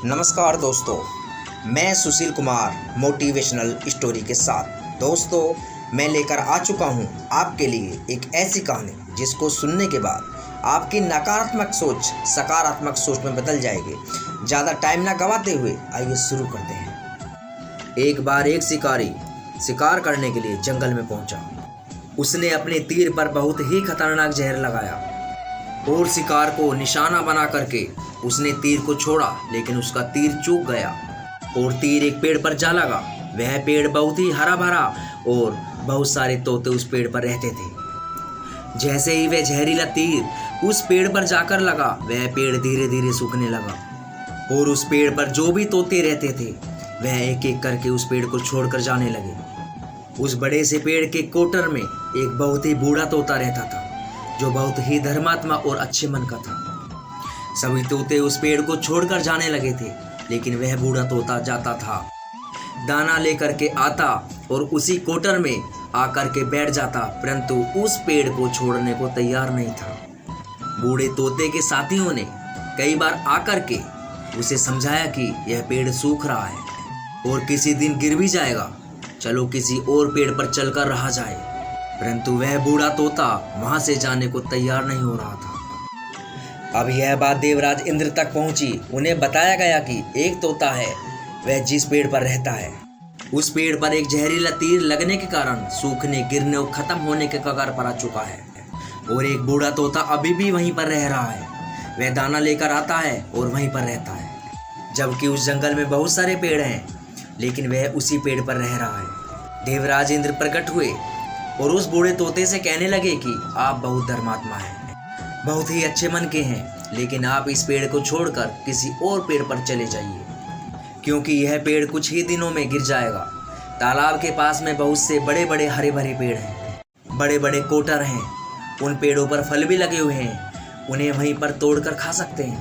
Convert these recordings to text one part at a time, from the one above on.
नमस्कार दोस्तों, मैं सुशील कुमार मोटिवेशनल स्टोरी के साथ। दोस्तों, मैं लेकर आ चुका हूं आपके लिए एक ऐसी कहानी जिसको सुनने के बाद आपकी नकारात्मक सोच सकारात्मक सोच में बदल जाएगी। ज़्यादा टाइम ना गवाते हुए आइए शुरू करते हैं। एक बार एक शिकारी शिकार करने के लिए जंगल में पहुंचा। उसने अपने तीर पर बहुत ही खतरनाक जहर लगाया और शिकार को निशाना बना करके उसने तीर को छोड़ा, लेकिन उसका तीर चूक गया और तीर एक पेड़ पर जा लगा। वह पेड़ बहुत ही हरा भरा और बहुत सारे तोते उस पेड़ पर रहते थे। जैसे ही वह जहरीला तीर उस पेड़ पर जाकर लगा, वह पेड़ धीरे धीरे सूखने लगा और उस पेड़ पर जो भी तोते रहते थे वह एक एक करके उस पेड़ को छोड़कर जाने लगे। उस बड़े से पेड़ के कोटर में एक बहुत ही बूढ़ा तोता रहता था जो बहुत ही धर्मात्मा और अच्छे मन का था। सभी तोते उस पेड़ को छोड़कर जाने लगे थे, लेकिन वह बूढ़ा तोता जाता था, दाना लेकर के आता और उसी कोटर में आकर के बैठ जाता, परंतु उस पेड़ को छोड़ने को तैयार नहीं था। बूढ़े तोते के साथियों ने कई बार आकर के उसे समझाया कि यह पेड़ सूख रहा है और किसी दिन गिर भी जाएगा, चलो किसी और पेड़ पर चलकर रहा जाए, परंतु वह बूढ़ा तोता वहां से जाने को तैयार नहीं हो रहा था। अब यह बात देवराज इंद्र तक पहुंची। उन्हें बताया गया कि एक तोता है, वह जिस पेड़ पर रहता है उस पेड़ पर एक जहरीला तीर लगने के कारण सूखने, गिरने और खत्म होने के कगार पर आ चुका है और एक बूढ़ा तोता अभी भी वहीं पर रह रहा है। वह दाना लेकर आता है और वहीं पर रहता है, जबकि उस जंगल में बहुत सारे पेड़ हैं, लेकिन वह उसी पेड़ पर रह रहा है। देवराज इंद्र प्रकट हुए और उस बूढ़े तोते से कहने लगे कि आप बहुत धर्मात्मा हैं, बहुत ही अच्छे मन के हैं, लेकिन आप इस पेड़ को छोड़कर किसी और पेड़ पर चले जाइए, क्योंकि यह पेड़ कुछ ही दिनों में गिर जाएगा। तालाब के पास में बहुत से बड़े बड़े हरे भरे पेड़ हैं, बड़े बड़े कोटर हैं, उन पेड़ों पर फल भी लगे हुए हैं, उन्हें वहीं पर तोड़कर खा सकते हैं,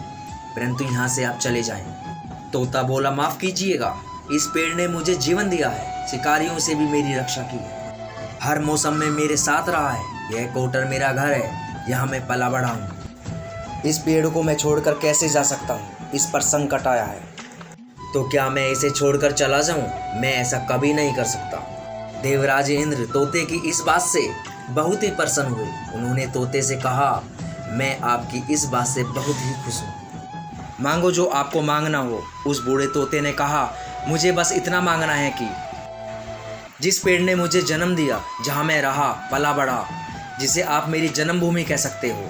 परंतु यहाँ से आप चले जाएं। तोता बोला, माफ़ कीजिएगा, इस पेड़ ने मुझे जीवन दिया है, शिकारियों से भी मेरी रक्षा की है, हर मौसम में मेरे साथ रहा है, यह कोटर मेरा घर है, यहाँ मैं पला बड़ा हूँ। इस पेड़ को मैं छोड़कर कैसे जा सकता हूँ? इस पर संकट आया है, तो क्या मैं इसे छोड़कर चला जाऊँ? मैं ऐसा कभी नहीं कर सकता। देवराज इंद्र तोते की इस बात से बहुत ही प्रसन्न हुए। उन्होंने तोते से कहा, मैं आपकी इस बात से बहुत ही खुश हूँ, मांगो जो आपको मांगना हो। उस बूढ़े तोते ने कहा, मुझे बस इतना मांगना है कि जिस पेड़ ने मुझे जन्म दिया, जहाँ मैं रहा पला बड़ा, जिसे आप मेरी जन्मभूमि कह सकते हो,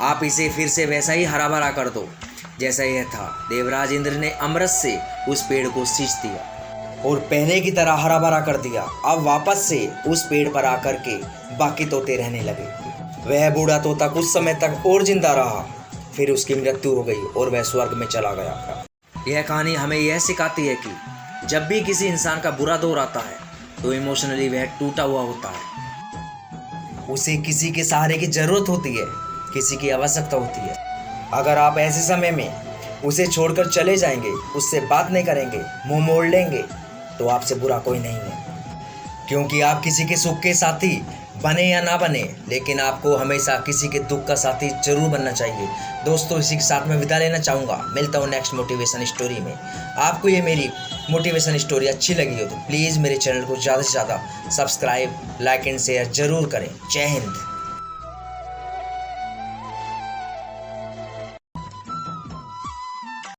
आप इसे फिर से वैसा ही हरा भरा कर दो जैसा यह था। देवराज इंद्र ने अमृत से उस पेड़ को सींच दिया और पहले की तरह हरा भरा कर दिया। अब वापस से उस पेड़ पर आकर के बाकी तोते रहने लगे। वह बूढ़ा तोता कुछ समय तक और जिंदा रहा, फिर उसकी मृत्यु हो गई और वह स्वर्ग में चला गया। यह कहानी हमें यह सिखाती है कि जब भी किसी इंसान का बुरा दौर आता है तो इमोशनली वह टूटा हुआ होता है, उसे किसी के सहारे की जरूरत होती है, किसी की आवश्यकता होती है। अगर आप ऐसे समय में उसे छोड़कर चले जाएंगे, उससे बात नहीं करेंगे, मुंह मोड़ लेंगे, तो आपसे बुरा कोई नहीं है, क्योंकि आप किसी के सुख के साथी बने या ना बने, लेकिन आपको हमेशा किसी के दुख का साथी जरूर बनना चाहिए। दोस्तों, इसी के साथ मैं विदा लेना चाहूँगा। मिलता हूँ नेक्स्ट मोटिवेशन स्टोरी में। आपको ये मेरी मोटिवेशन स्टोरी अच्छी लगी हो तो प्लीज़ मेरे चैनल को ज़्यादा से ज़्यादा सब्सक्राइब, लाइक एंड शेयर जरूर करें। जय हिंद।